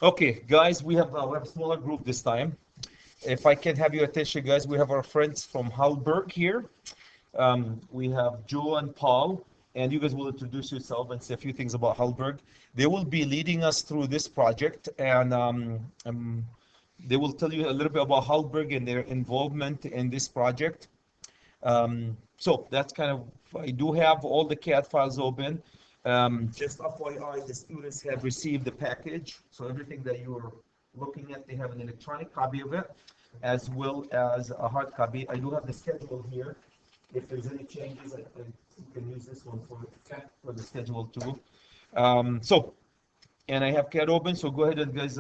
Okay, guys, we have a smaller group this time. If I can have your attention, guys, we have our friends from Hallberg here. We have Joe and Paul, and you guys will introduce yourself and say a few things about Hallberg. They will be leading us through this project, and they will tell you a little bit about Hallberg and their involvement in this project. So that's kind of, I do have all the CAD files open. Just FYI, the students have received the package. So everything that you're looking at, they have an electronic copy of it, as well as a hard copy. I do have the schedule here. If there's any changes, you can use this one for the schedule too. So, and I have CAD open, so go ahead and guys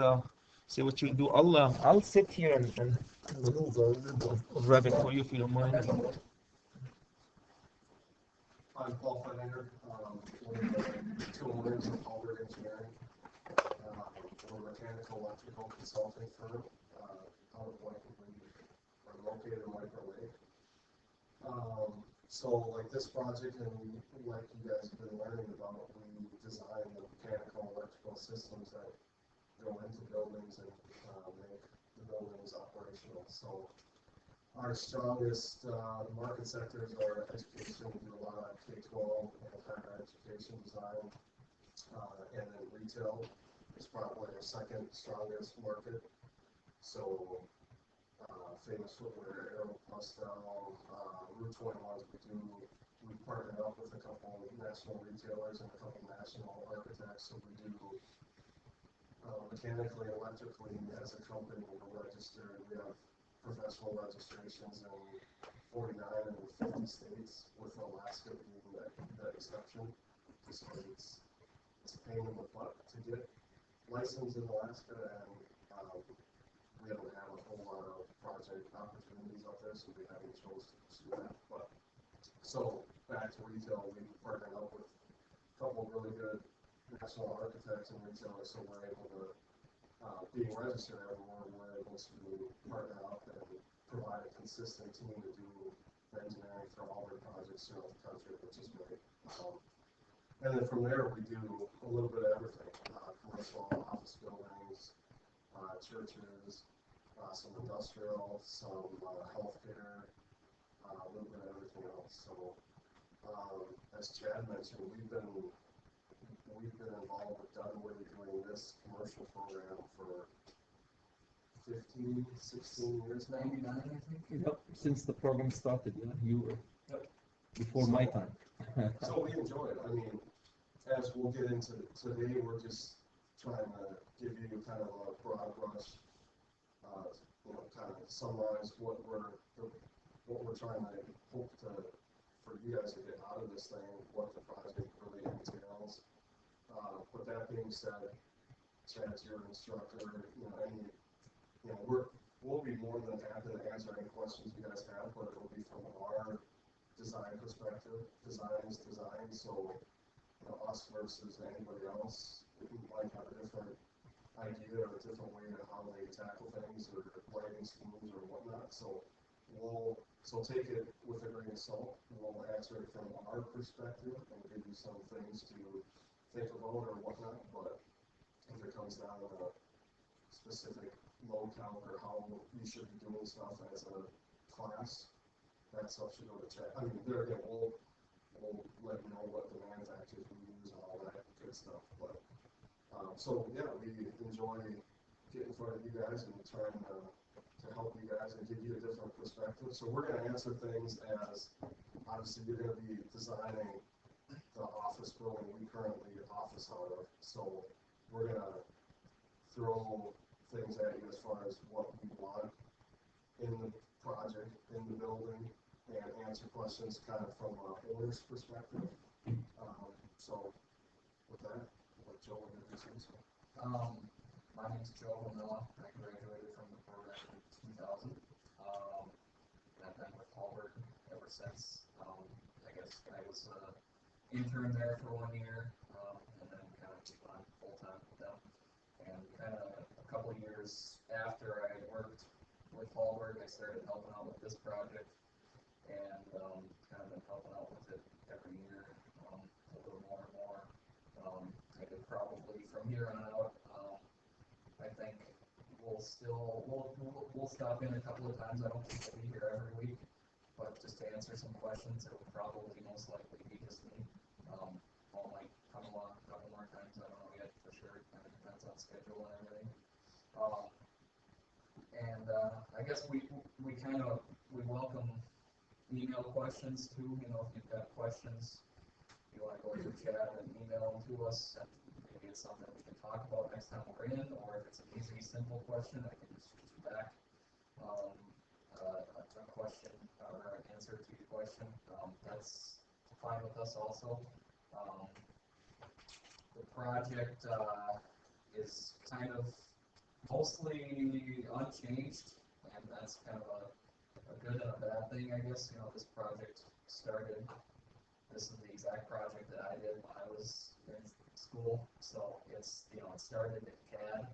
say what you do. I'll sit here and move a little bit of Revit for you if you don't mind. I'm Paul Fenninger, one of the two owners of Hallberg Engineering. We're a mechanical electrical consulting firm out of we're located in White Lake. So like this project and like you guys have been learning about, we design the mechanical electrical systems that go into buildings and make the buildings operational. So our strongest market sectors are education. We do a lot of K-12 and higher education design, and then retail is probably our second strongest market. So famous footwear, Aeropostale, Route 21s. We partnered up with a couple national retailers and a couple national architects. So we do mechanically, electrically as a company. We're registered. We have professional registrations in 49 and 50 states, with Alaska being that exception, just because it's a pain in the butt to get licensed in Alaska, and we don't have a whole lot of project opportunities up there, so we haven't chosen to pursue that. But so back to retail, we partnered up with a couple of really good national architects and retailers, so we're able to being registered everywhere, we're able to partner up and provide a consistent team to do engineering for all their projects throughout the country, which is great. And then from there, we do a little bit of everything: commercial, office buildings, churches, some industrial, some healthcare, a little bit of everything else. So, as Chad mentioned, we've been involved with Dunwoody doing this commercial program for 15, 16 years now. 99, I think. Yep, since the program started, yeah, you were before my time. So we enjoy it. I mean, as we'll get into today, we're just trying to give you kind of a broad brush, kind of summarize what we're trying to hope to for you guys to get out of this thing, what the project really entails. But that being said, Chad's your instructor. We'll be more than happy to answer any questions you guys have, but it will be from our design perspective. Design is design, so us versus anybody else, we might have a different idea or a different way of how they tackle things or lighting schemes or whatnot. So take it with a grain of salt. We'll answer it from our perspective and give you some things to think about or whatnot. But if it comes down to a specific load count or how you should be doing stuff as a class, that stuff should go to Chad. I mean, we'll let you know what the manufacturers we use and all that good stuff. But so yeah, we enjoy getting in front of you guys and trying to help you guys and give you a different perspective. So we're going to answer things as, obviously you're going to be designing the office building we currently office out of. So we're going to throw things at you as far as what we want in the project, in the building, and answer questions kind of from an owner's perspective. So with that, I'll let Joe introduce himself. My name's Joe Miller. I graduated from the program in 2000. I've been with Hallberg ever since. I guess I was an intern there for 1 year, and then kind of took on full-time with them. And kind of a couple of years after I worked with Hallberg, I started helping out with this project, and kind of been helping out with it every year, a little more and more. I could probably, from here on out, we'll stop in a couple of times. I don't think we'll be here every week, but just to answer some questions, it will probably most likely be just me. Paul might come along a couple more times. I don't know yet for sure. It kind of depends on schedule and everything. I guess we welcome email questions too. You know, if you've got questions, you want to go through chat and email them to us. And maybe it's something we can talk about next time we're in, or if it's an easy, simple question, I can just shoot you back a question or an answer to your question. That's fine with us also. The project is kind of mostly unchanged, and that's kind of a good and a bad thing, I guess. You know, this project started, this is the exact project that I did when I was in school, so it's, you know, it started in CAD,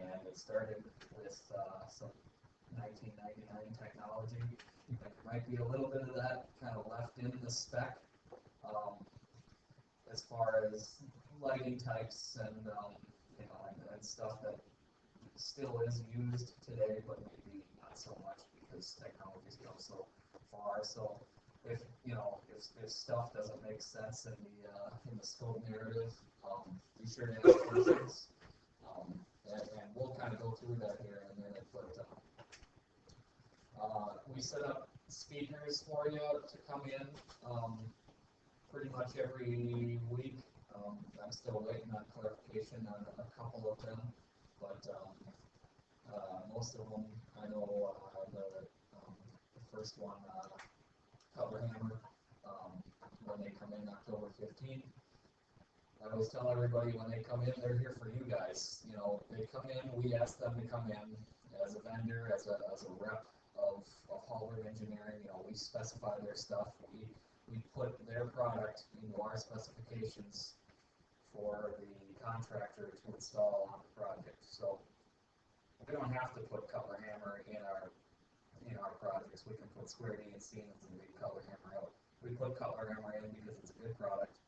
and it started with some 1999 technology. There might be a little bit of that kind of left in the spec, as far as lighting types and, you know, and stuff that still is used today, but maybe not so much because technology's come so far. So if, you know, if stuff doesn't make sense in the scope narrative, be sure to ask questions. And we'll kind of go through that here in a minute, but we set up speakers for you to come in pretty much every week. I'm still waiting on clarification on a couple of them, but most of them, I know the first one, Cutler Hammer, when they come in October 15th. I always tell everybody when they come in, they're here for you guys. You know, they come in, we ask them to come in as a vendor, as a rep of Hallberg Engineering. You know, we specify their stuff. We put their product into our specifications for the contractor to install on the project. So we don't have to put Cutler Hammer in our projects. We can put Square D and Siemens and leave Cutler Hammer out. We put Cutler Hammer in because it's a good product.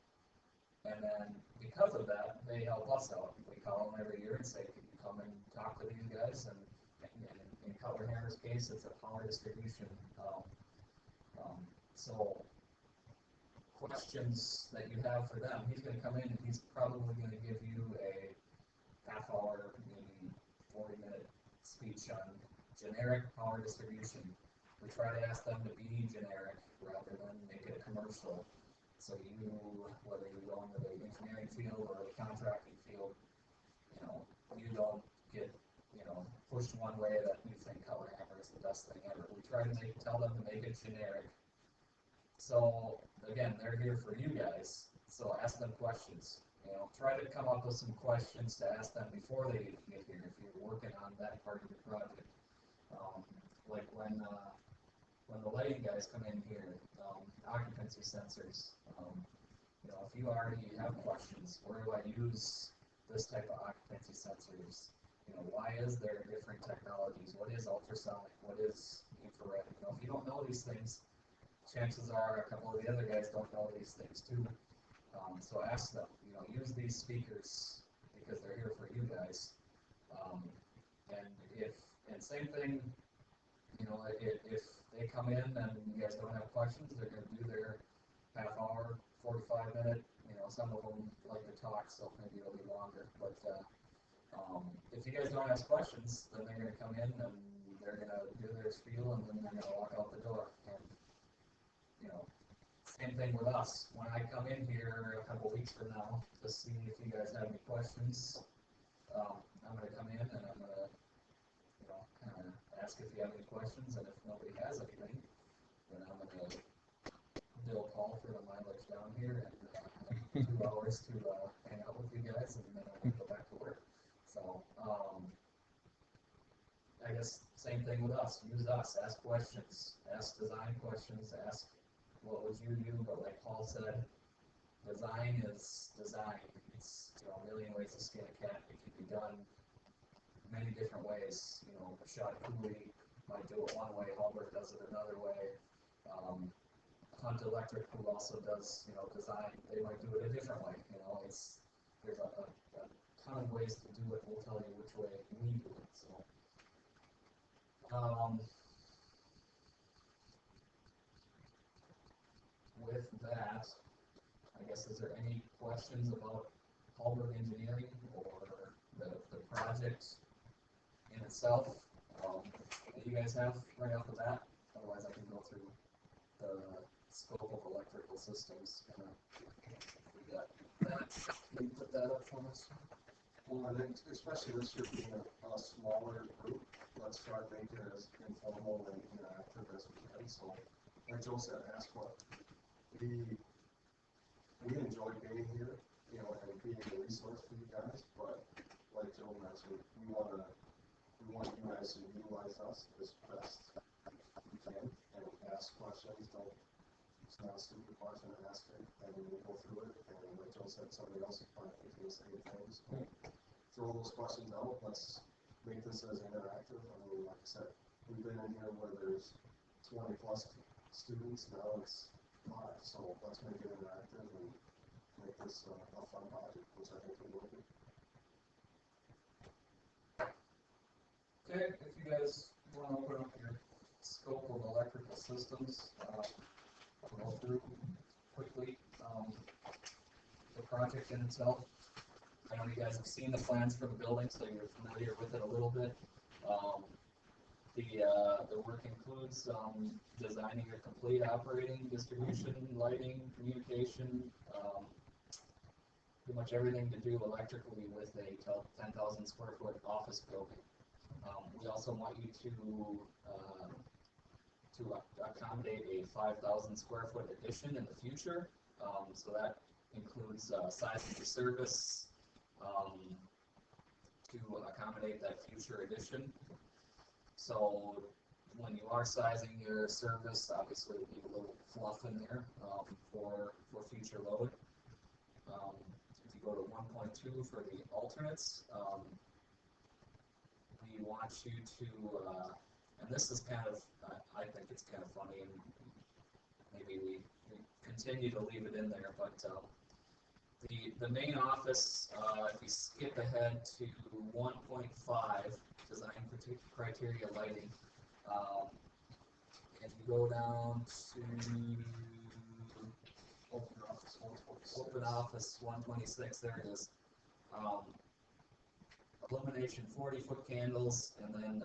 And then because of that, they help us out. We call them every year and say, can you come and talk to these guys? And in Cutler Hammer's case, it's a power distribution. So questions that you have for them, he's going to come in and he's probably going to give you a half-hour, maybe 40-minute speech on generic power distribution. We try to ask them to be generic rather than make it commercial. So you, whether you go into the engineering field or the contracting field, you know, you don't get, you know, pushed one way that you think Cutler Hammer is the best thing ever. We try to tell them to make it generic. So again, they're here for you guys. So ask them questions. You know, try to come up with some questions to ask them before they even get here if you're working on that part of your project. Like when the lighting guys come in here, occupancy sensors. You know, if you already have questions, where do I use this type of occupancy sensors? You know, why is there different technologies? What is ultrasonic? What is infrared? You know, if you don't know these things, chances are a couple of the other guys don't know these things too. So ask them. You know, use these speakers because they're here for you guys. And same thing. You know, if they come in and you guys don't have questions, they're going to do their half hour, 45-minute. You know, some of them like to talk, so maybe it'll be longer. But if you guys don't ask questions, then they're going to come in and they're going to do their spiel and then they're going to walk out the door. And, you know, same thing with us. When I come in here a couple weeks from now to see if you guys have any questions, I'm going to come in and I'm going to, you know, kind of ask if you have any questions, and if nobody has anything, then I'm going to bill Paul for the mileage down here and 2 hours to hang out with you guys, and then I'm going to go back to work. So, I guess same thing with us. Use us. Ask questions. Ask design questions. Ask what would you do, but like Paul said, design is design. It's, you know, a million ways to skin a cat. It can be done many different ways. You know, shot coulee might do it one way, Hallberg does it another way. Hunt Electric, who also does, you know, design, they might do it a different way. You know, there's a ton of ways to do it. We'll tell you which way we do it. So, with that, I guess, is there any questions about Hallberg Engineering or the project in itself that you guys have right off the bat? Otherwise, I can go through the scope of electrical systems. We got that. Can you put that up for us? Well, I think especially this year being a smaller group, let's try to make it as informal and interactive as we can. So, like Joe said, ask what we enjoy being here, you know, and being a resource for you guys. But like Joe mentioned, we want you guys to utilize us as best you can and ask questions. Don't, it's not a stupid question to ask it, and we'll go through it. And like Joe said, somebody else is probably thinking the same things. So throw those questions out. Let's make this as interactive. I mean, like I said, we've been in here where there's 20 plus students. Now it's 5. So let's make it interactive and make this a fun project, which I think it will be. Okay, if you guys want to open up your scope of electrical systems, I'll go through quickly the project in itself. I know you guys have seen the plans for the building, so you're familiar with it a little bit. The work includes designing a complete operating, distribution, lighting, communication, pretty much everything to do electrically with a 10,000 square foot office building. We also want you to accommodate a 5,000 square foot addition in the future. So that includes sizing the service to accommodate that future addition. So when you are sizing your service, obviously you need a little fluff in there for future load. If you go to 1.2 for the alternates, we want you to, and this is kind of, I think it's kind of funny, and maybe we continue to leave it in there, but the main office, if we skip ahead to 1.5, design criteria lighting, and you go down to open office 126, there it is. Illumination 40-foot candles, and then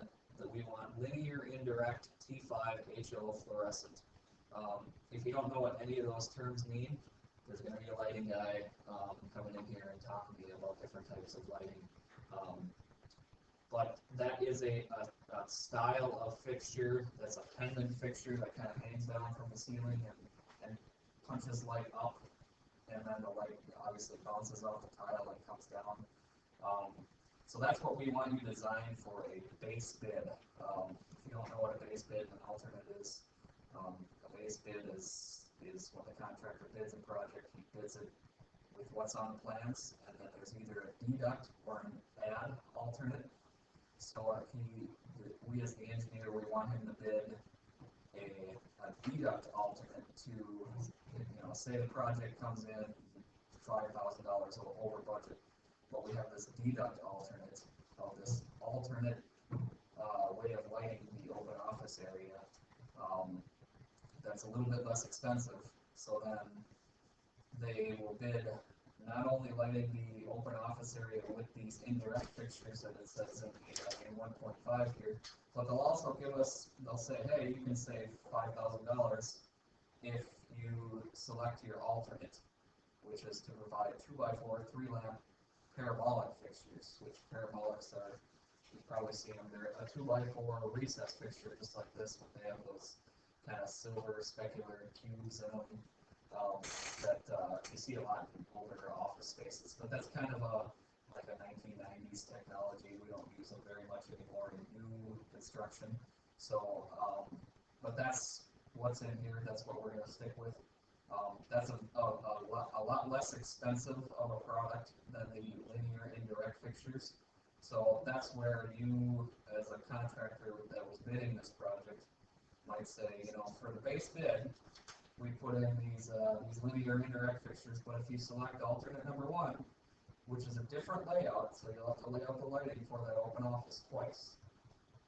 we want linear indirect T5 HO fluorescent. If you don't know what any of those terms mean, there's going to be a lighting guy coming in here and talking to you about different types of lighting. But that is a style of fixture that's a pendant fixture that kind of hangs down from the ceiling and punches light up, and then the light obviously bounces off the tile and comes down. So that's what we want you to design for a base bid. If you don't know what a base bid and an alternate is, a base bid is when the contractor bids a project, he bids it with what's on the plans, and then there's either a deduct or an add alternate. So we as the engineer, we want him to bid a deduct alternate to, say the project comes in $5,000 over budget, but we have this deduct alternate of this alternate way of lighting the open office area that's a little bit less expensive. So then they will bid not only lighting the open office area with these indirect fixtures that it says in 1.5 here, but they'll also they'll say, hey, you can save $5,000 if you select your alternate, which is to provide 2x4 3-lamp parabolic fixtures, which parabolics are, you've probably seen them, they're a 2x4 recess fixture just like this, but they have those kind of silver specular cubes in them that you see a lot in older office spaces. But that's kind of like a 1990s technology. We don't use them very much anymore in new construction. So, but that's what's in here. That's what we're going to stick with. That's a lot less expensive of a product than the linear indirect fixtures. So that's where you, as a contractor that was bidding this project, might say, for the base bid, we put in these linear indirect fixtures, but if you select alternate number 1, which is a different layout, so you'll have to lay out the lighting for that open office twice.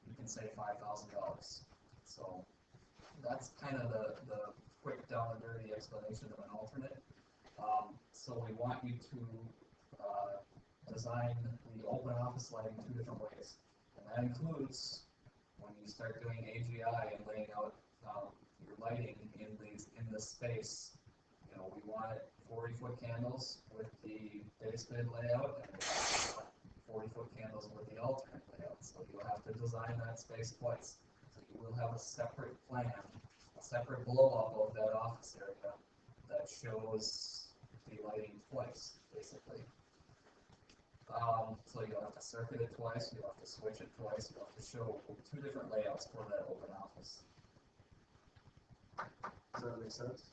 You can save $5,000. So that's kind of the quick down and dirty explanation of an alternate. So we want you to design the open office lighting two different ways. And that includes when you start doing AGI and laying out your lighting in this space. You know, we want it 40-foot candles with the base bid layout and 40-foot candles with the alternate layout. So you'll have to design that space twice. So you will have a separate plan, a separate blow up of that office area that shows the lighting twice, basically. So you'll have to circuit it twice, you'll have to switch it twice, you'll have to show two different layouts for that open office. Does that make sense?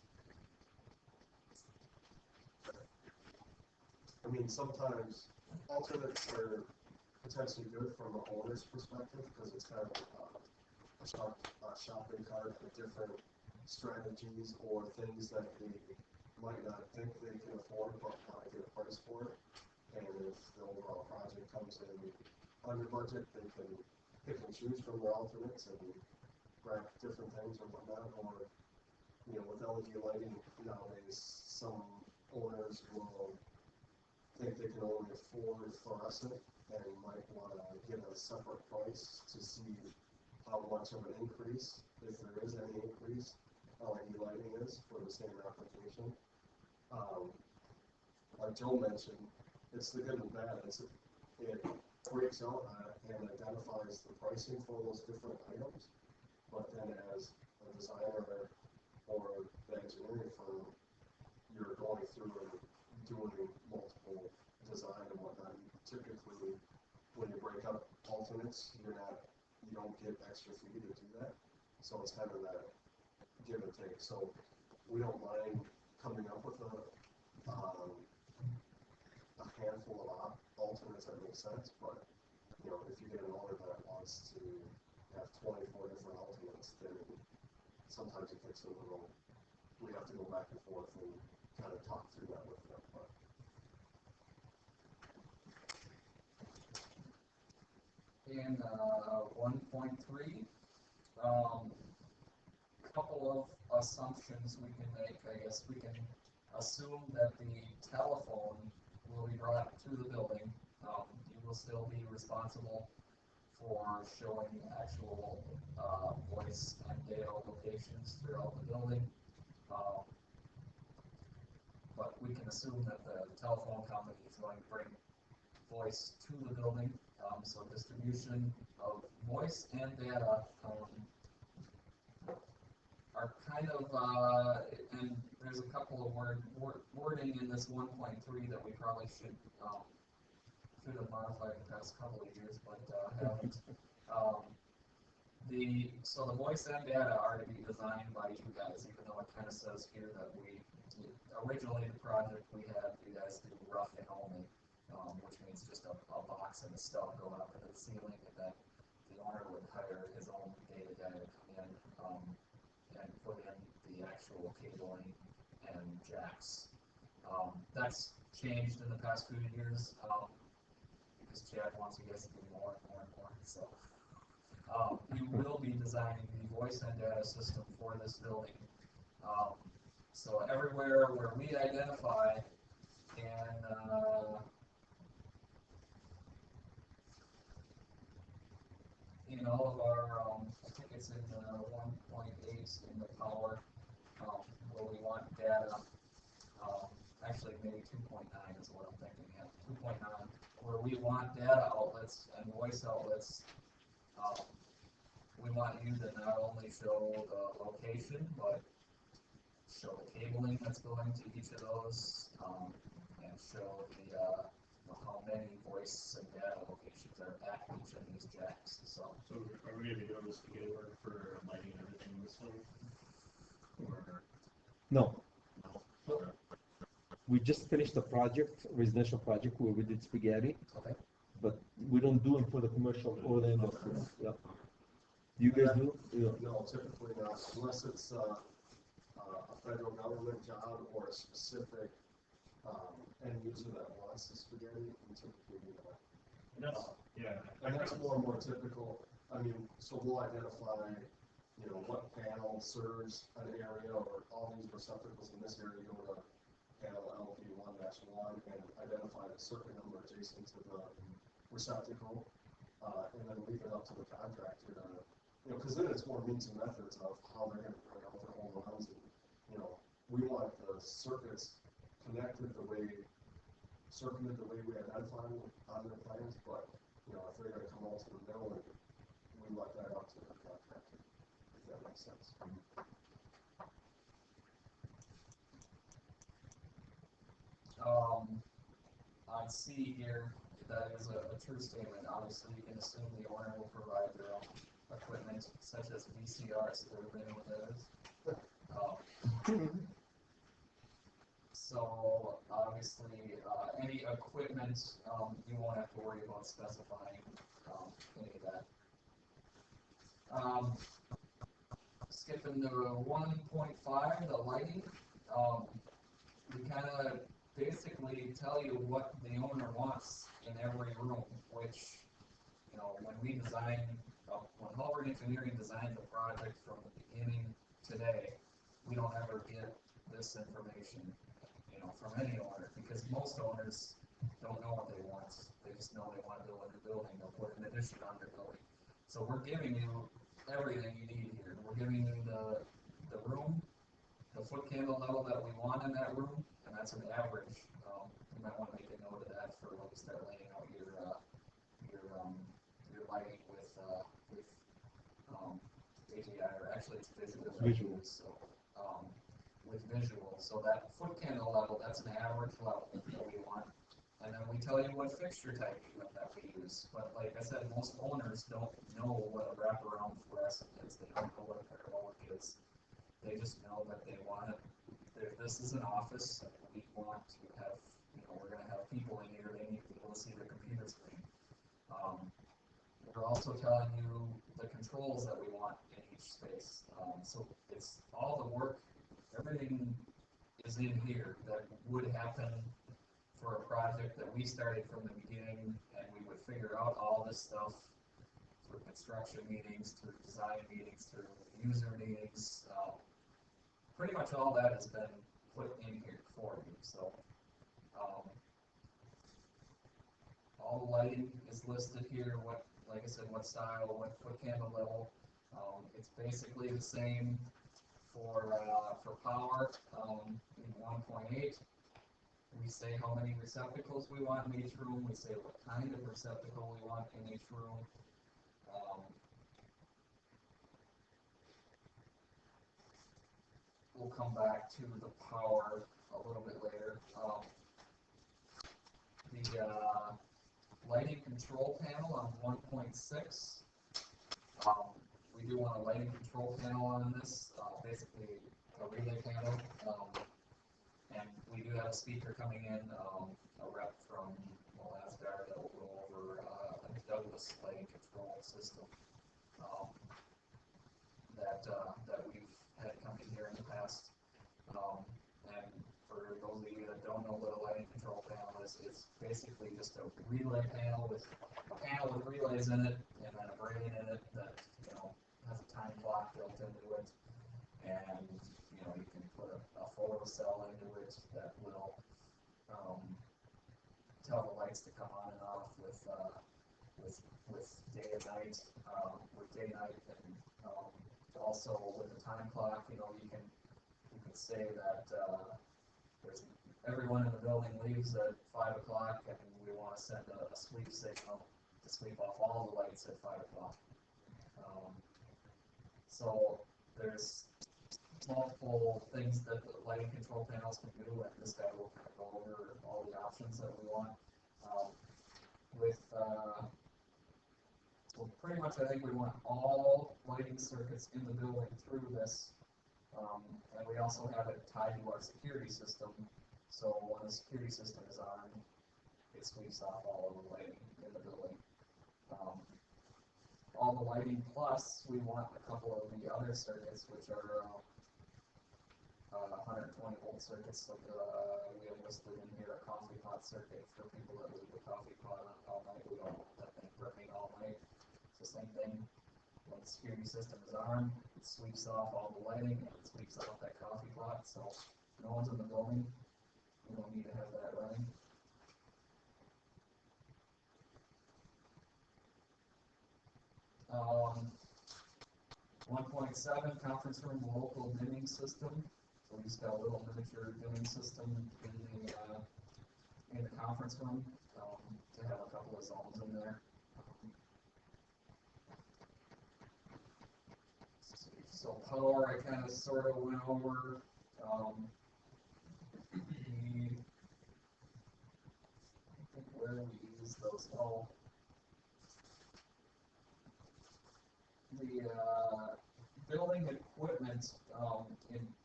I mean, sometimes alternates are potentially good from an owner's perspective because it's kind of a shopping cart of different strategies or things that they might not think they can afford but want to get a price for it. And if the overall project comes in under budget, they can pick and choose from their alternates and grab different things or whatnot. Or, you know, with LED lighting nowadays, some owners will think they can only afford fluorescent and might want to get a separate price to see how much of an increase, if there is any increase, LED lighting is for the same application. Like Joe mentioned, it's the good and bad. It breaks out and identifies the pricing for those different items, but then as a designer or the engineering firm, you're going through and doing multiple design and whatnot. Typically, when you break up alternates, you don't get extra fee to do that. So it's kind of that give and take. So we don't mind coming up with a handful of alternates that make sense, but you know, if you get an owner that wants to have 24 different alternates, then sometimes it gets a little. We have to go back and forth and kind of talk through that with them. But. In 1.3, couple of assumptions we can make. I guess we can assume that the telephone will be brought to the building. You will still be responsible for showing actual voice and data locations throughout the building. But we can assume that the telephone company is going to bring voice to the building. So distribution of voice and data are kind of, and there's a couple of wording in this 1.3 that we probably should have modified in the past couple of years, but haven't. So the voice and data are to be designed by you guys, even though it kind of says here that originally the project we had you guys do roughing only, which means just a box and a stub going up into the ceiling, and then the owner would hire his own data guy to come in and put in the actual cabling and jacks. That's changed in the past few years because Chad wants you guys to do more and more and more. So you will be designing the voice and data system for this building. So everywhere where we identify in all of our, I think it's in 1.8 in the power, where we want data, actually maybe 2.9 is what I'm thinking of, 2.9, where we want data outlets and voice outlets. We want you to not only show the location, but show the cabling that's going to each of those, and show the how many voice and data locations are at each of these jacks. So are we going to be doing this spaghetti work for lighting and everything in this one? Or No. no? We just finished a project, residential project, where we did spaghetti, okay. but we don't do them for the commercial or the industrial. Yeah. You guys do? Yeah. No, typically not, unless it's a federal government job or a specific end user that wants the spaghetti, we typically do that. And that's, yeah. And that's more and more typical, I mean, so we'll identify, you know, what panel serves an area, or all these receptacles in this area go to panel LP1-1, and identify a circuit number adjacent to the receptacle, and then leave it up to the contractor to, you know, because then it's more means and methods of how they're gonna bring out their home runs, and, you know, we want the circuits circuited the way we identify them on their plans, but, you know, if they're gonna come out to the mill, and we let that up to the contractor, if that makes sense. I see here, that is a true statement. Obviously, you can assume the owner will provide their own equipment, such as VCRs, if everybody know what that is. So, obviously, any equipment, you won't have to worry about specifying, any of that. Skipping to 1.5, the lighting, we kind of basically tell you what the owner wants in every room, which, you know, when we design, when Hallberg Engineering designed the project from the beginning today, we don't ever get this information, you know, from any owner, because most owners don't know what they want. They just know they want to build a new building, they'll put an addition on their building. So we're giving you everything you need here. We're giving you the room, the foot candle level that we want in that room, and that's an average. You might want to make a note of that for when you start laying out your lighting with AGI, or actually it's visual. Visual. So, with visual, so that foot candle level, that's an average level that we want. And then we tell you what fixture type that we use. But like I said, most owners don't know what a wraparound fluorescent is. They don't know what a parabolic is. They just know that they want it. If this is an office, we want to have, you know, we're going to have people in here, they need to be able to see their computer screen. We're also telling you the controls that we want in each space. So it's all the work, everything is in here that would happen for a project that we started from the beginning, and we would figure out all this stuff through construction meetings, through design meetings, through user meetings. Pretty much all that has been put in here for you. So all the lighting is listed here. What, like I said, what style, what foot candle level. It's basically the same for power in 1.8. We say how many receptacles we want in each room. We say what kind of receptacle we want in each room. We'll come back to the power a little bit later. The lighting control panel on 1.6. We do want a lighting control panel on this, basically a relay panel. And we do have a speaker coming in, a rep from Asgard that will go over a Douglas lighting control system that we've had come in here in the past. And for those of you that don't know what a lighting control panel is, it's basically just a relay panel with relays in it, and then a brain in it that, you know, has a time clock built into it. And, you know, you can put a photo cell into it that will tell the lights to come on and off with day and night, with day night, and also with the time clock. You know, you can say that everyone in the building leaves at 5 o'clock, and we want to send a sleep signal to sleep off all the lights at 5 o'clock. So there's multiple things that the lighting control panels can do, and this guy will kind of go over all the options that we want. Well, pretty much I think we want all lighting circuits in the building through this, and we also have it tied to our security system, so when the security system is on, it sweeps off all of the lighting in the building. All the lighting plus, we want a couple of the other circuits, which are 120 volt circuits. So we we have listed in here a coffee pot circuit for people that leave the coffee pot on all night. We don't want that thing burning all night. It's the same thing. When the security system is on, it sweeps off all the lighting and it sweeps off that coffee pot. So if no one's in the building, we don't need to have that running. 1.7 conference room local dimming system. So we just got a little miniature dimming system in the conference room to have a couple of zones in there. So power, I kind of sort of went over. Where we use those all. The building equipment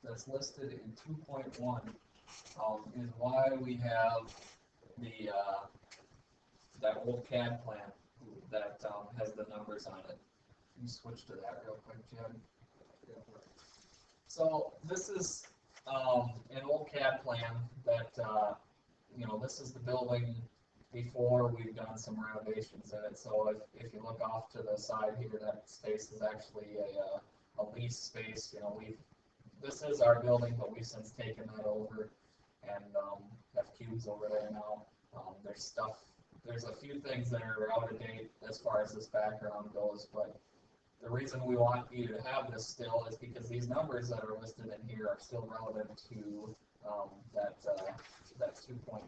that's listed in 2.1 is why we have the that old CAD plan that has the numbers on it. Can you switch to that real quick, Jim? So this is an old CAD plan that this is the building before we've done some renovations in it. So if you look off to the side here, that space is actually a lease space. This is our building, but we've since taken that over and have cubes over there now. There's a few things that are out of date as far as this background goes, but the reason we want you to have this still is because these numbers that are listed in here are still relevant to that 2 point.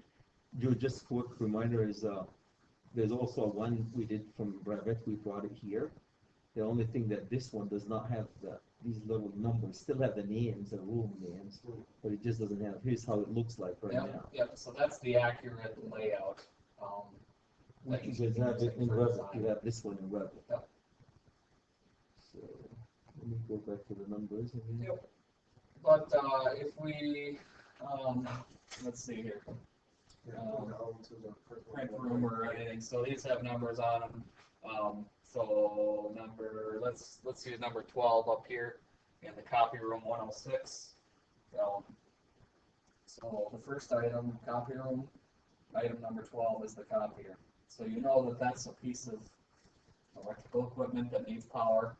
Joe, just quick reminder is there's also one we did from Brevet. We brought it here. The only thing that this one does not have these little numbers. Still have the names, the room names, but it just doesn't have. Here's how it looks like right now. Yep. So that's the accurate layout. You guys have it in Revit. You have this one in Revit. Yep. So let me go back to the numbers. Yep. But if we let's see here. Down to the Print room or anything. So these have numbers on them. So let's use number 12 up here in the copy room 106. So the first item, copy room, item number 12 is the copier. So you know that that's a piece of electrical equipment that needs power.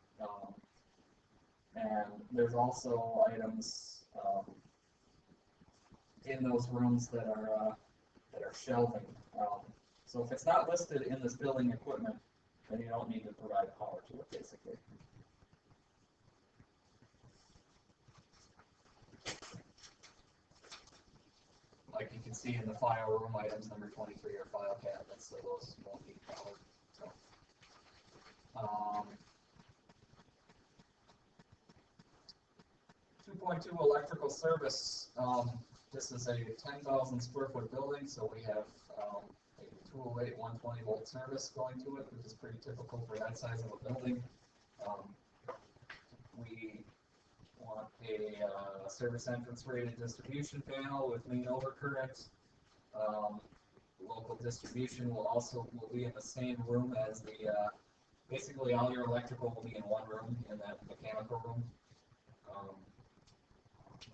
And there's also items in those rooms that are shelving. So if it's not listed in this building equipment, then you don't need to provide power to it, basically. Like you can see in the file room, items number 23 are file cabinets, so those won't need power. So, 2.2 electrical service. This is a 10,000 square foot building, so we have a 208 120 volt service going to it, which is pretty typical for that size of a building. We want a service entrance rated distribution panel with main overcurrent. Local distribution will be in the same room as basically all your electrical will be in one room, in that mechanical room.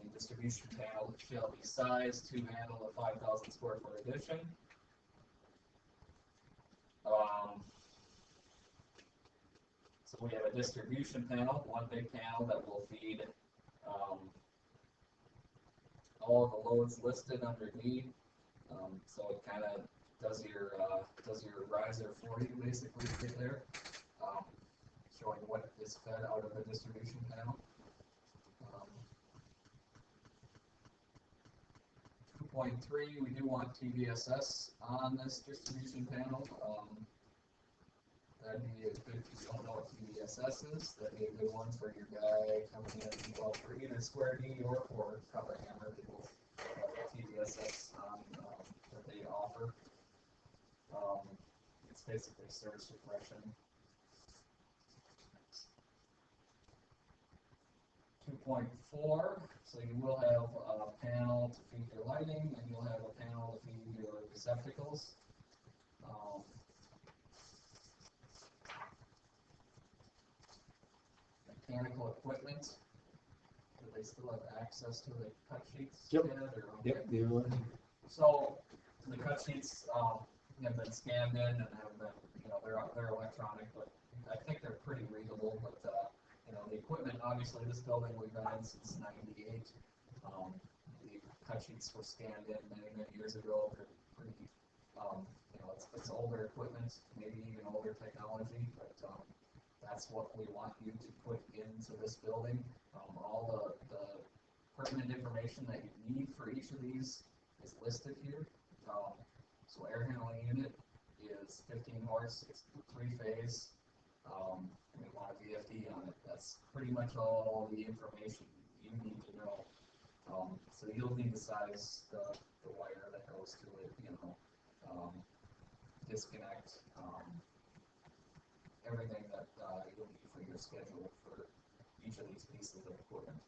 The distribution panel shall be sized to handle a 5,000 square foot addition. So we have a distribution panel, one big panel that will feed all of the loads listed underneath. So it kind of does your riser for you, basically, right there, showing what is fed out of the distribution panel. 2.3, we do want TVSS on this distribution panel. That'd be a good, if you don't know what TVSS is, that'd be a good one for your guy coming in, well, for either Square D or for Cover Hammer. They both have TVSS on that they offer. It's basically service suppression. 2.4, so you will have a panel to feed your lighting, and you'll have a panel to feed your receptacles. Mechanical equipment. Do they still have access to the cut sheets? Yep. Yet, or, okay. Yep, they will. So the cut sheets have been scanned in and have been, they're electronic, but I think they're pretty readable. But the equipment, obviously, this building we've been in since '98. The cut sheets were scanned in many years ago. They're pretty, it's older equipment, maybe even older technology, but that's what we want you to put into this building. All the pertinent information that you need for each of these is listed here. So air handling unit is 15 horse, it's 3-phase. We want a VFD on it. That's pretty much all the information you need to know. So you'll need to size the wire that goes to it, disconnect, everything that you'll need for your schedule for each of these pieces of equipment.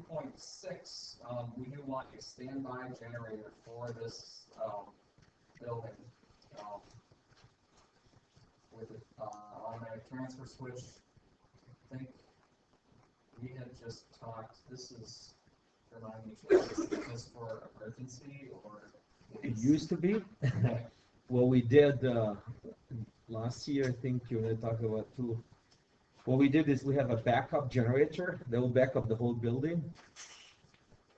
2.6, we do want a standby generator for this building with an automatic transfer switch. I think we had just talked, this is, remind me, is this for emergency or? It used to be. Okay. What we did last year, I think you're going to talk about too. What we did is we have a backup generator that will back up the whole building,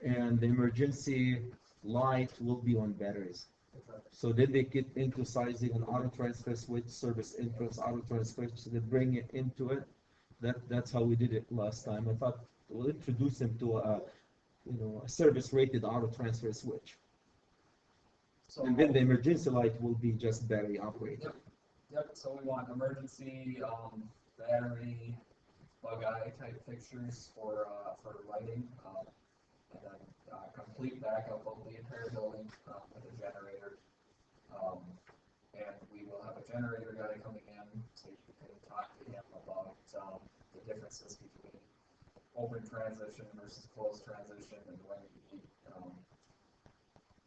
and the emergency light will be on batteries. So then they get into sizing an auto transfer switch, service entrance auto transfer switch, so they bring it into it. That's how we did it last time. I thought we'll introduce them to a service rated auto transfer switch. So, And then the emergency light will be just battery operated. Yep, so we want emergency, battery, bug eye type fixtures for lighting, and then complete backup of the entire building with a generator. And we will have a generator guy coming in so you can talk to him about the differences between open transition versus closed transition and when you need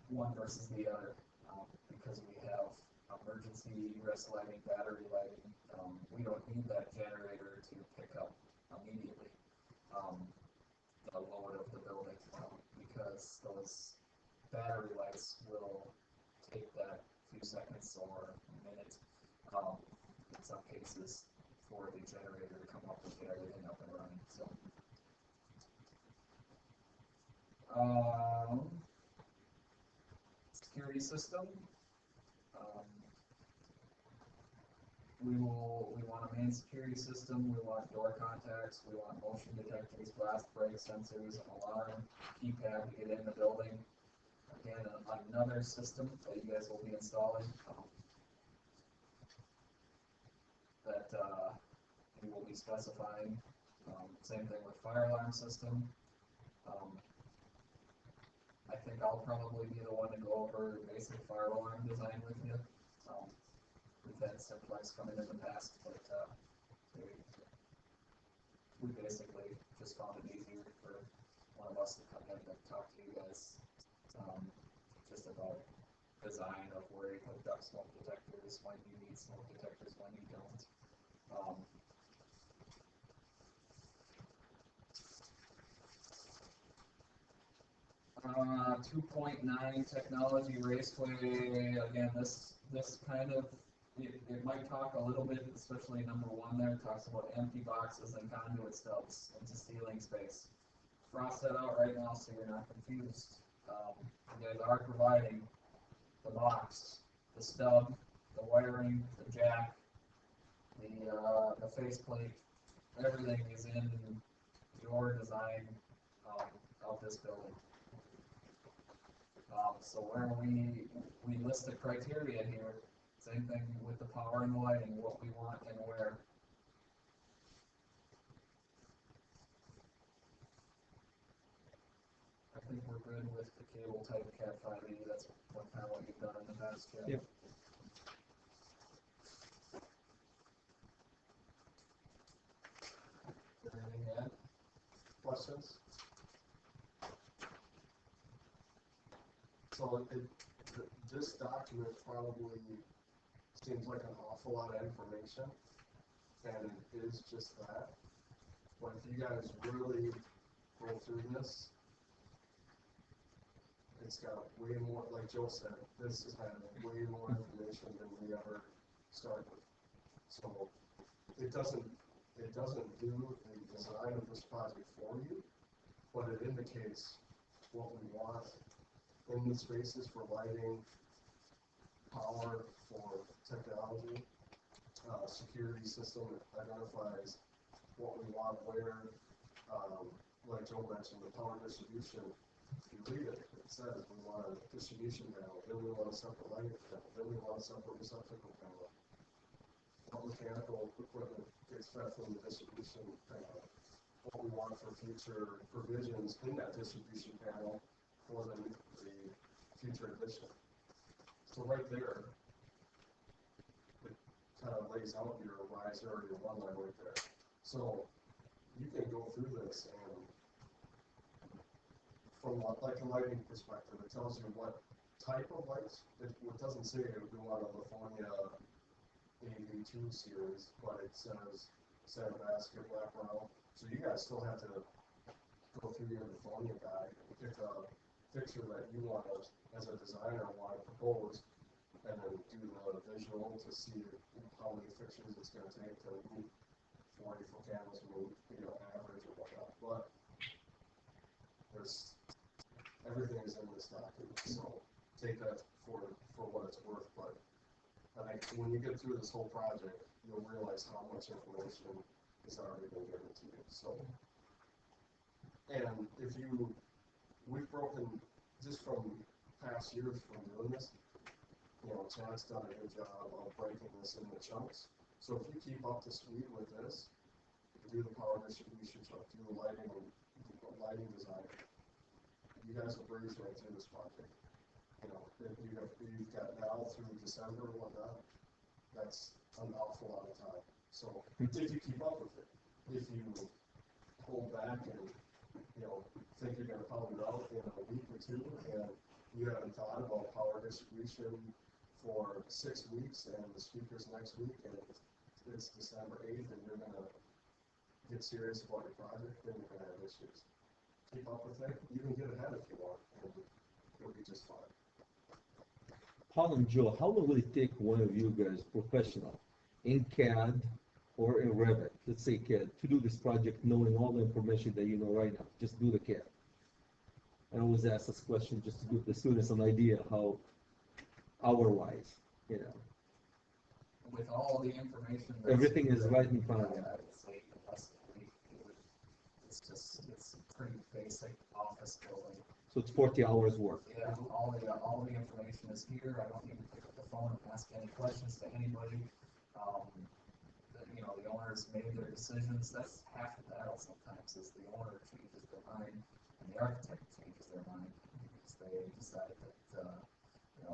one versus the other, because we have emergency egress lighting, battery lighting. We don't need that generator to pick up immediately the load of the building, because those battery lights will take that few seconds or a minute, in some cases, for the generator to come up and get everything up and running. So. Security system. We want a main security system. We want door contacts. We want motion detectors, blast brake sensors, an alarm, keypad to get in the building. Again, another system that you guys will be installing that we will be specifying. Same thing with fire alarm system. I think I'll probably be the one to go over basic fire alarm design with you. We've had Simplex come in the past, but we basically just found it easier for one of us to come in and talk to you guys just about design of where you put duct smoke detectors, when you need smoke detectors, when you don't. 2.9 technology raceway. Again, this kind of it might talk a little bit, especially number 1 there, talks about empty boxes and conduit stubs into ceiling space. Cross that out right now so you're not confused. You guys are providing the box, the stub, the wiring, the jack, the faceplate. Everything is in your design of this building. So where we list the criteria here, same thing with the power and the lighting, what we want and where. I think we're good with the cable type Cat 5e. That's what you've done in the past, Jeff. Yep. Is there anything to add? Questions? So this document probably seems like an awful lot of information. and it is just that. But if you guys really go through this, it's got way more, like Joe said, this has had way more information than we ever started. So it doesn't do the design of this project for you, but it indicates what we want in the spaces for lighting, power, for technology, security system. It identifies what we want where, like Joe mentioned, the power distribution. If you read it, it says we want a distribution panel, then we want a separate lighting panel, then we want a separate receptacle panel. What mechanical equipment gets fed from the distribution panel. What we want for future provisions in that distribution panel for the future addition. So right there, it kind of lays out your riser or your one line right there. So you can go through this and from like a lighting perspective, it tells you what type of lights. It doesn't say we want a Livonia AV2 series, but it says Santa Basket wraparound. So you guys still have to go through your Livonia guide, pick a fixture that you want to, as a designer, want to propose, and then do the visual to see how many fixtures it's going to take to meet 40-foot candles, average or whatnot. But everything is in this document, so take that for what it's worth. But I think when you get through this whole project, you'll realize how much information has already been given to you. So, and we've broken, just from past years from doing this, Chad's done a good job of breaking this into chunks. So if you keep up to speed with this, do the power distribution chunk, do the lighting design, you guys will breeze right through this project. You've got now through December or whatnot, that's an awful lot of time. So if you keep up with it, if you hold back and think you're going to pound it out in a week or two, and you haven't thought about power distribution for 6 weeks and the speakers next week, and it's December 8th, and you're going to get serious about your project, then you're going to have issues. Keep up with it. You can get ahead if you want, and you'll be just fine. Paul and Joe, how long will it take one of you guys, professional, in CAD or in Revit, let's say CAD, to do this project knowing all the information that you know right now? Just do the CAD. I always ask this question just to give the students an idea how hour-wise, With all the information. Everything is right in front of you. I would say less than a week. It's a pretty basic office building. So it's 40 hours work. Yeah, all the information is here. I don't need to pick up the phone and ask any questions to anybody. The owners made their decisions. That's half the battle sometimes, is the owner changes their mind and the architect changes their mind because they decided that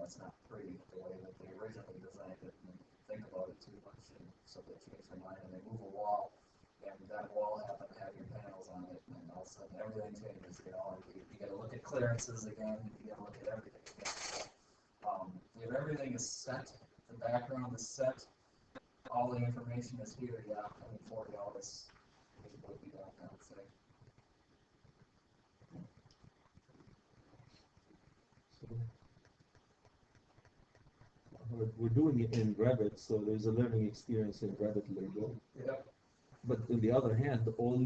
it's not pretty the way that they originally designed it and think about it too much, and so they change their mind and they move a wall, and that wall happened to have your panels on it, and all of a sudden everything changes. You got to look at clearances again. You got to look at everything again. If everything is set, the background is set, all the information is here. Yeah, 40 hours would be done, I would say. We're doing it in Revit, so there's a learning experience in Revit Lego. Yep. But on the other hand, all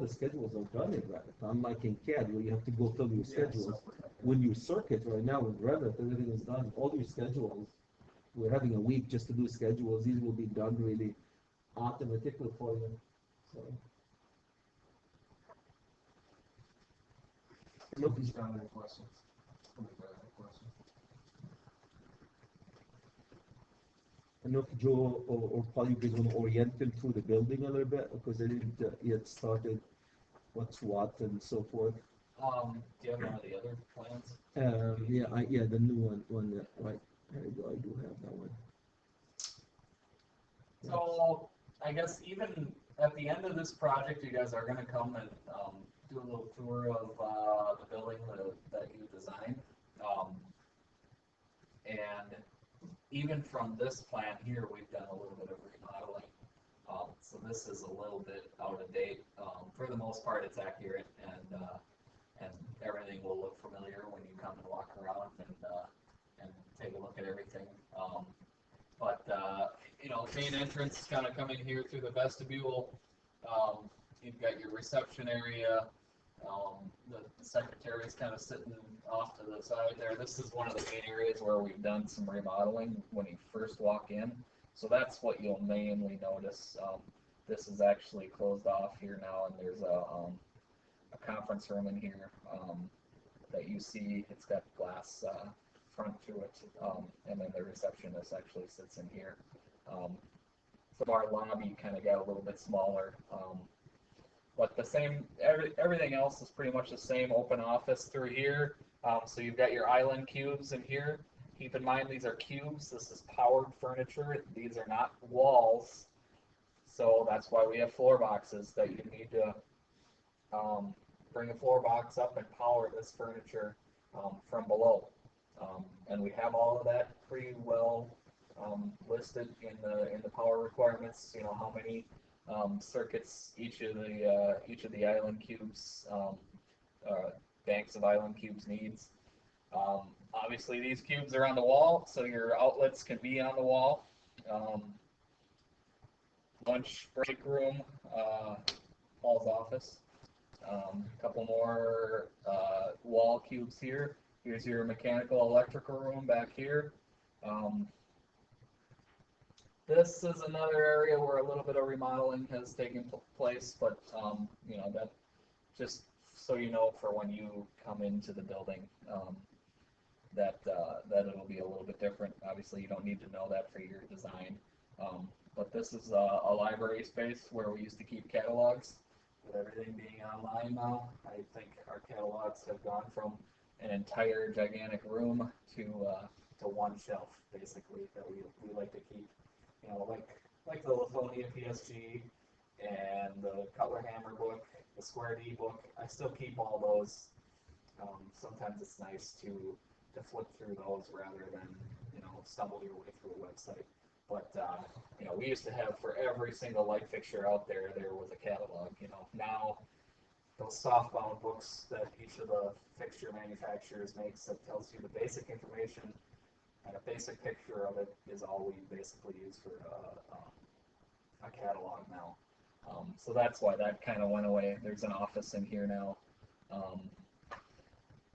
the schedules are done in Revit. Unlike in CAD, where you have to go fill your schedules. When you circuit right now with Revit, everything is done. All your schedules, we're having a week just to do schedules. These will be done really automatically for you. So. Nobody's got any questions? I don't know if Joe or Paul, you guys want to orient them through the building a little bit, because they didn't yet started what's what and so forth. Do you have one of the other plans? Yeah, the new one that, right, there you go, I do have that one. So, I guess even at the end of this project, you guys are going to come and do a little tour of the building that you designed. And even from this plan here, we've done a little bit of remodeling. So this is a little bit out of date. For the most part, it's accurate, and everything will look familiar when you come and walk around and take a look at everything. But you know, main entrance kind of coming here through the vestibule. You've got your reception area. The secretary is kind of sitting off to the side there. This is one of the main areas where we've done some remodeling when you first walk in. So that's what you'll mainly notice. This is actually closed off here now, and there's a conference room in here that you see. It's got glass front to it, and then the receptionist actually sits in here. So our lobby kind of got a little bit smaller. But the same, everything else is pretty much the same. Open office through here. So you've got your island cubes in here. Keep in mind these are cubes. This is powered furniture. These are not walls. So that's why we have floor boxes, that you need to bring a floor box up and power this furniture from below. And we have all of that pretty well listed in the power requirements. You know how many circuits each of the island cubes, banks of island cubes needs. Obviously, these cubes are on the wall, so your outlets can be on the wall. Lunch break room, Paul's office. A couple more wall cubes here. Here's your mechanical electrical room back here. This is another area where a little bit of remodeling has taken place, but you know, that just so you know for when you come into the building, that it'll be a little bit different. Obviously, you don't need to know that for your design. But this is a library space where we used to keep catalogs. With everything being online now, I think our catalogs have gone from an entire gigantic room to one shelf, basically, that we like to keep. You know, like the Lithonia PSG and the Cutler Hammer book, the Square D book. I still keep all those. Sometimes it's nice to flip through those rather than, you know, stumble your way through a website. But you know, we used to have, for every single light fixture out there, there was a catalog. You know, now those softbound books that each of the fixture manufacturers makes that tells you the basic information, and a basic picture of it is all we basically use for a catalog now. So that's why that kind of went away. There's an office in here now.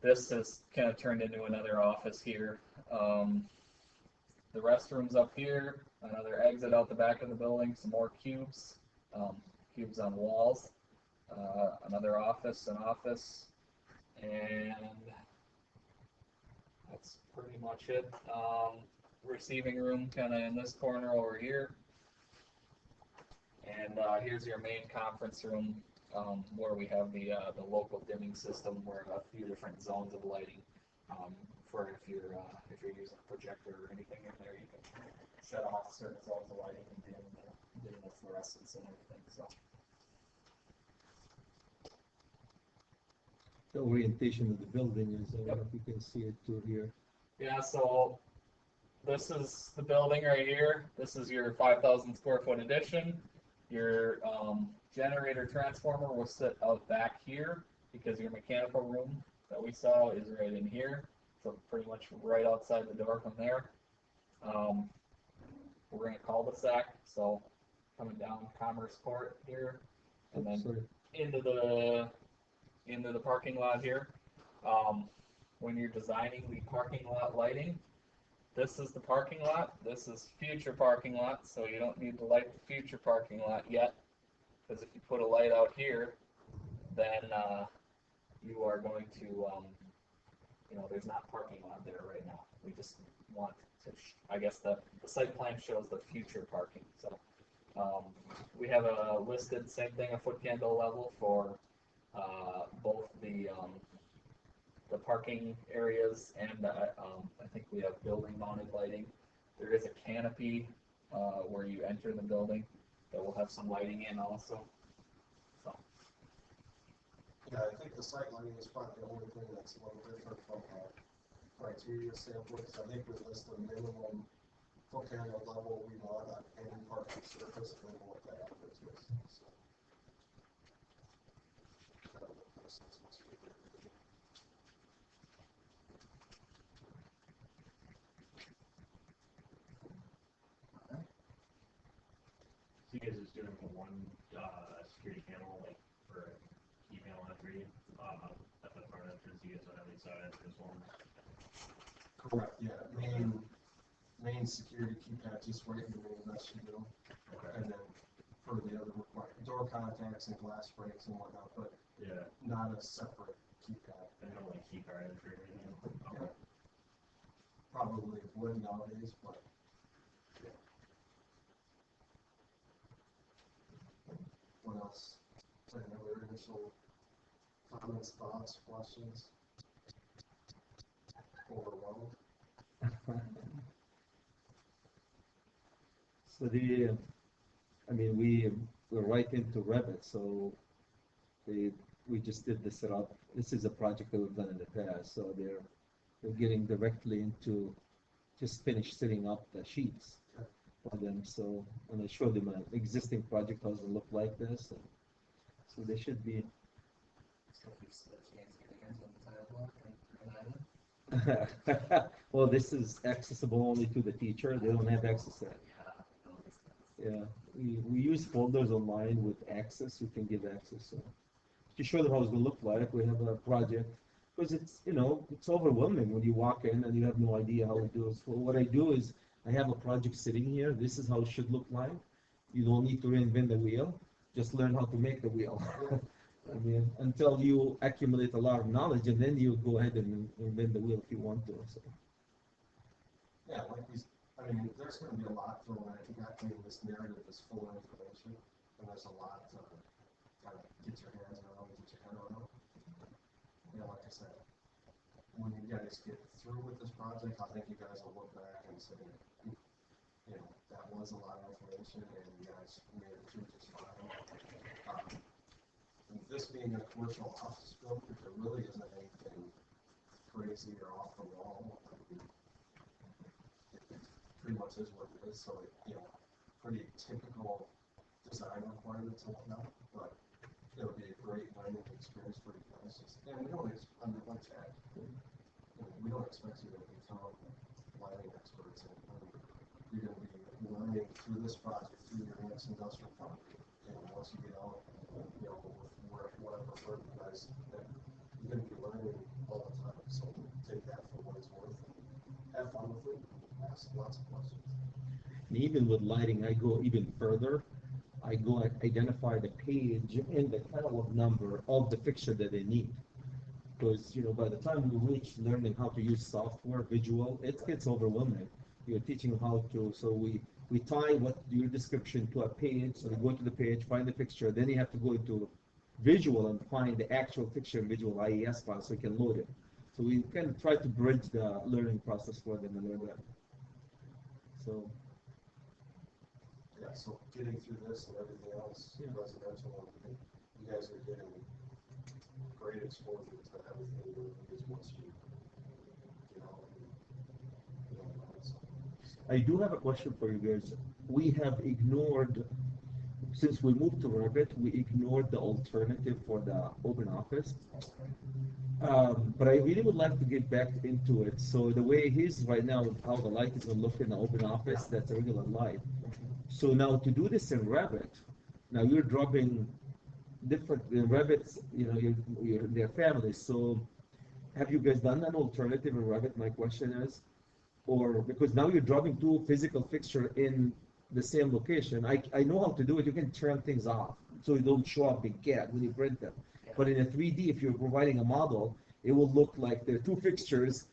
This has kind of turned into another office here. The restrooms up here, another exit out the back of the building, some more cubes, cubes on walls, another office, an office, and that's pretty much it. Receiving room kind of in this corner over here. And here's your main conference room, where we have the local dimming system, where a few different zones of lighting, for if you're using a projector or anything in there, you can shut off certain zones of lighting and dim the fluorescence and everything. So The orientation of the building is, I don't know if you can see it through here. yeah, so this is the building right here. This is your 5,000 square foot addition. Your generator transformer will sit out back here because your mechanical room that we saw is right in here. So pretty much right outside the door from there. We're in a cul-de-sac, so coming down Commerce Court here, and then Sorry. into the parking lot here. When you're designing the parking lot lighting, this is the parking lot, this is future parking lot, so you don't need to light the future parking lot yet, because if you put a light out here, then you are going to, you know, there's not parking lot there right now. We just want to, I guess the site plan shows the future parking. So we have a listed, same thing, a foot candle level for both the parking areas, and I think we have building mounted lighting. There is a canopy where you enter the building that will have some lighting in also. So. Yeah, I think the sight lighting is probably the only thing that's a little different from a criteria standpoint, because I think we list a minimum okay on the level we want on any part of the surface, and then what that average is, so. That would make sense once we get there. So you guys just doing one security panel, like for key panel entry, at the front entrance, you guys don't have any side entrance ones? Correct, yeah, main security keypad, just right in the main vestibule, Okay. and then for the other required door contacts and glass breaks and whatnot, but Yeah, not a separate keypad. and no like key card entry or anything? Yeah. Okay. Probably would nowadays, but yeah. What else? Any other initial comments, thoughts, questions? Overwhelmed? So we're right into Revit, so we just did the setup. This is a project that we've done in the past, so they're getting directly into just finish setting up the sheets for them. So when I showed them an existing project, how does it look like this? And so they should be. So if you said you can't get your hands on the tile block and turn that in? Well, this is accessible only to the teacher. They don't have access to it. Yeah, that makes sense. Yeah, we use folders online with access. We can give access. So to show them how it's going to look like, we have a project because it's overwhelming when you walk in and you have no idea how it goes. So what I do is I have a project sitting here. This is how it should look like. You don't need to reinvent the wheel. Just learn how to make the wheel. I mean, until you accumulate a lot of knowledge, and then you go ahead and invent the wheel if you want to. So. Yeah, there's gonna be a lot thrown at you. I think this narrative is full of information, and there's a lot to kind of get your hands around, get your head around. Like I said, when you guys get through with this project, I think you guys will look back and say, that was a lot of information, and you guys made it through just fine. And this being a commercial office building, there really isn't anything crazy or off the wall. It pretty much is what it is, so pretty typical design requirements and whatnot, but it'll be a great learning experience for you guys. And we don't expect you to become lighting experts, and you're going to be learning through this project, through your next industrial project, and once you get out, with whatever firm you guys, you're going to be learning all the time, so take that for what it's worth. Have fun with it, ask lots of questions. And even with lighting, I go even further. I go and identify the page and the catalog number of the fixture that they need. Because by the time you reach learning how to use software, visual, it gets overwhelming. You're teaching how to, so we tie what your description to a page. So you go to the page, find the fixture, then you have to go into visual and find the actual fixture in visual IES file so you can load it. So we can try to bridge the learning process for them a little bit. So. Yeah, so getting through this and everything else, residential, you guys are getting great exposure to everything because once you get out and so. I do have a question for you guys. We have ignored, since we moved to Revit, we ignored the alternative for the open office. But I really would like to get back into it. So the way it is right now, how the light is going to look in the open office, that's a regular light. So now to do this in Revit, now you're dropping different Revits, their families. So have you guys done an alternative in Revit? My question is, or because now you're dropping two physical fixture in the same location. I know how to do it. You can turn things off so you don't show up big gap when you print them. But in a 3D, if you're providing a model, it will look like there are two fixtures,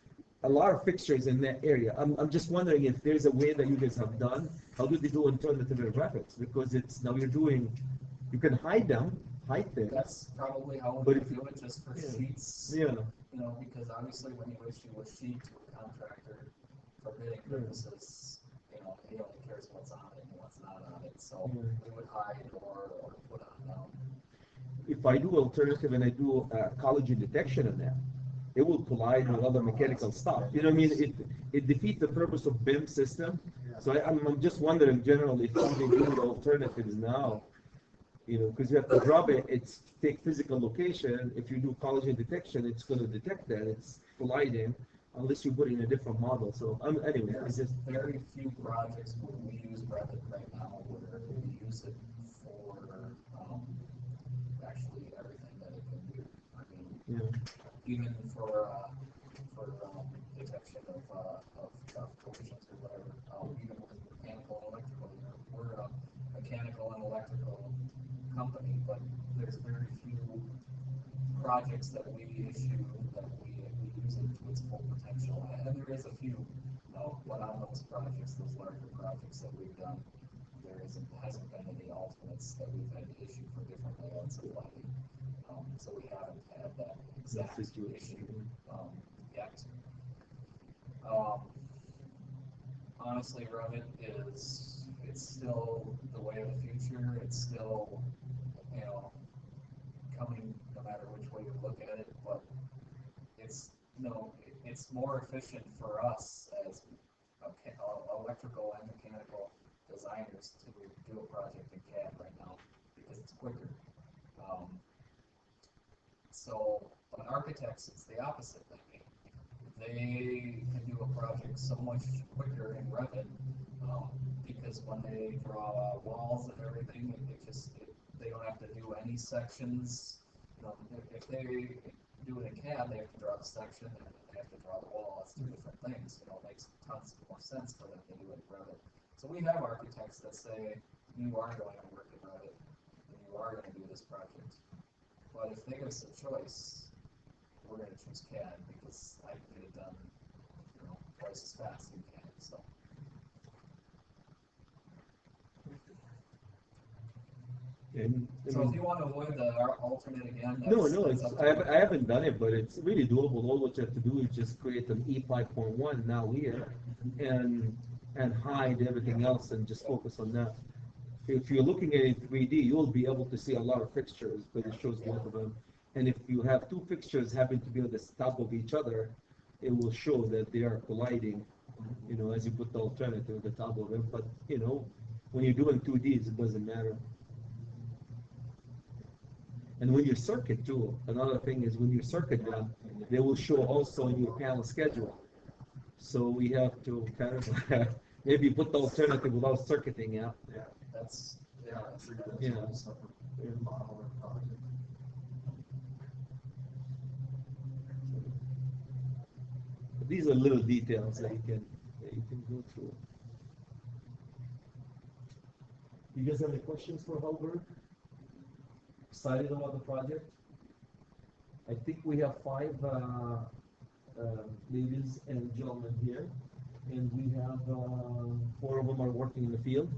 a lot of fixtures in that area. I'm just wondering if there's a way that you guys have done. How do they do alternative in Revit? Because it's now you can hide things. That's probably how But we if- do it, just for sheets. Yeah. Because obviously when you issue a sheet to a contractor for bidding purposes, he only cares what's on it and what's not on it. So we would hide or put on. If I do alternative and I do collagen detection in that, it will collide with other mechanical stuff. You know what I mean? It defeats the purpose of BIM system. So I'm just wondering, generally, if somebody doing the alternatives now, you know, because you have to drop it, it's take physical location. If you do collision detection, it's going to detect that it's colliding, unless you put in a different model. So anyway, it's There's just very few projects where we use Revit right now where we use it for actually everything that it can do. I mean, yeah. even for detection of collisions or whatever, even with mechanical and electrical, we're a mechanical and electrical company, but there's very few projects that we issue that we use it to its full potential. And there is a few, but on those projects, those larger projects that we've done, hasn't been any alternates that we've had to issue for different layouts of lighting. So we haven't had that exact issue yet. Honestly, Revit it's still the way of the future. It's still, you know, coming no matter which way you look at it, but it's more efficient for us as electrical and mechanical designers to do a project in CAD right now because it's quicker. So, but architects, it's the opposite. They can do a project so much quicker in Revit because when they draw walls and everything, they don't have to do any sections. You know, if they do it in CAD, they have to draw the section and they have to draw the wall. It's two different things. You know, it makes tons more sense for them to do it in Revit. So we have architects that say, you are going to work in Revit and you are going to do this project. But if they give us a choice, we're going to choose CAD because I can get it done, you know, twice as fast in CAD. So. So if you want to avoid the alternate again, I haven't done it, but it's really doable. All what you have to do is just create an E5.1 now here, and hide everything else and just focus on that. If you're looking at it in 3D, you'll be able to see a lot of fixtures, but it shows both of them. And if you have two fixtures happen to be on the top of each other, it will show that they are colliding, you know, as you put the alternative at the top of it. But, you know, when you're doing 2Ds, it doesn't matter. And when you circuit too, another thing is when you circuit them, they will show also in your panel schedule. So we have to kind of maybe put the alternative without circuiting, yeah. That's Yeah. These are little details that you can go through. You guys have any questions for Hallberg? Excited about the project? I think we have 5 ladies and gentlemen here, and we have 4 of them are working in the field.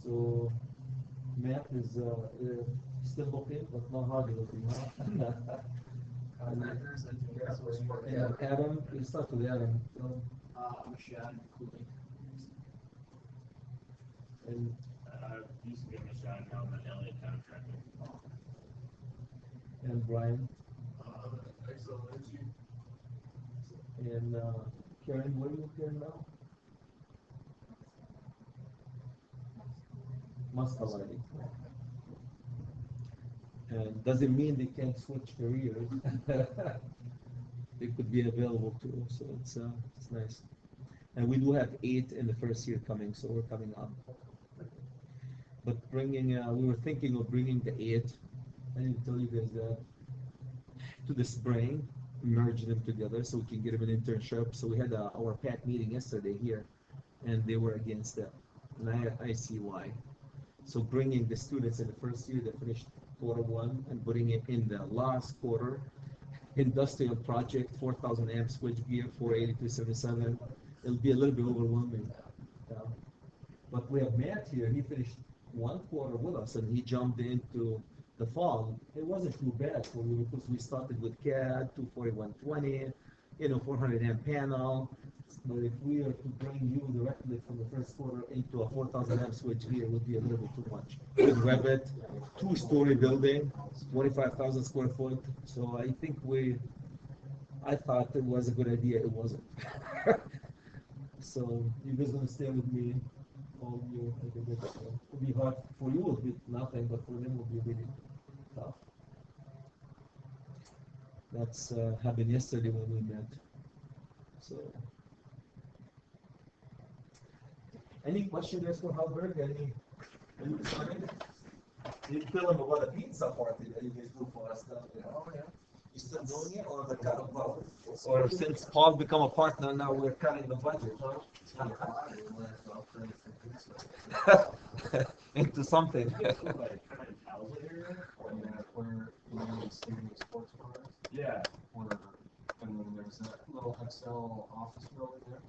So Matt is still looking, but not hardly looking. And Adam, you start with Adam. Machine cooling. And Used to be a machine, now I'm an Elliott contractor. and Brian. And Karen, what are you doing now? Master lighting. And doesn't mean they can't switch careers. They could be available too, so it's nice. And we do have 8 in the first year coming, so we're coming up. But we were thinking of bringing the 8. I didn't tell you guys that, to the spring, merge them together so we can get them an internship. So we had our PAC meeting yesterday here, and they were against that, and I see why. So bringing the students in the first year that finished Q1 and putting it in the last quarter, industrial project, 4,000 amp switchgear, 48277, it'll be a little bit overwhelming. But we have Matt here, he finished 1 quarter with us and he jumped into the fall. It wasn't too bad for you because we started with CAD, 24120, 400 amp panel. But if we are to bring you directly from the first quarter into a 4,000 amp switch here, it would be a little bit too much. With Revit, 2-story building, 25,000 square foot. So I think we I thought it was a good idea. It wasn't. So you guys gonna stay with me all year? I think it'll be hard for you. It'll be nothing, but for them it'll be really tough. That's happened yesterday when we met. So, any question guys for Hallberg? Any comment? You tell them about the pizza party that you guys do for us down there. Oh yeah. You still doing it, or the cut above? Or since Paul become a partner, now we're cutting the budget, huh? Into something. Yeah. And then there's that little Excel office building there.